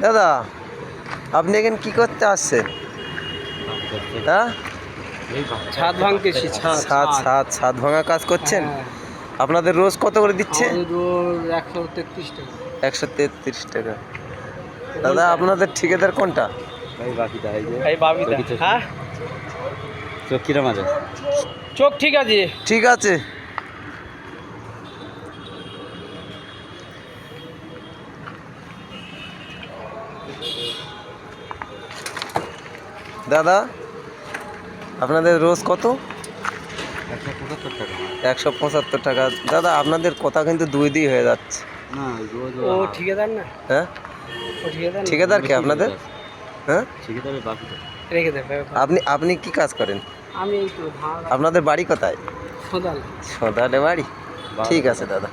দাদা আপনি এখানে কি করতে আসছেন? হ্যাঁ, ছাদ ভাঙতেছি। ছাদ ভাঙা কাজ করছেন? আপনাদের রোজ কত করে দিচ্ছে? 133 টাকা। 133 টাকা। দাদা আপনাদের ঠিকাদার কোনটা? হ্যাঁ, চোখ কিরম আছে? চোখ ঠিক আছে। ঠিক আছে। দাদা আপনাদের রোজ কত? 175 টাকা। 175 টাকা। দাদা আপনাদের কথা কিন্তু দুই হয়ে যাচ্ছে। না রোজ ও ঠিকাদার না? হ্যাঁ, ও ঠিকাদার না? ঠিকাদার কে আপনাদের? হ্যাঁ, ঠিকাদারের বাকি তো। রেখে দেবে। আপনি কি কাজ করেন? আমি এই তো ভাড়া আপনাদের বাড়ি কোথায়? সদাল। সদালে বাড়ি। ঠিক আছে দাদা।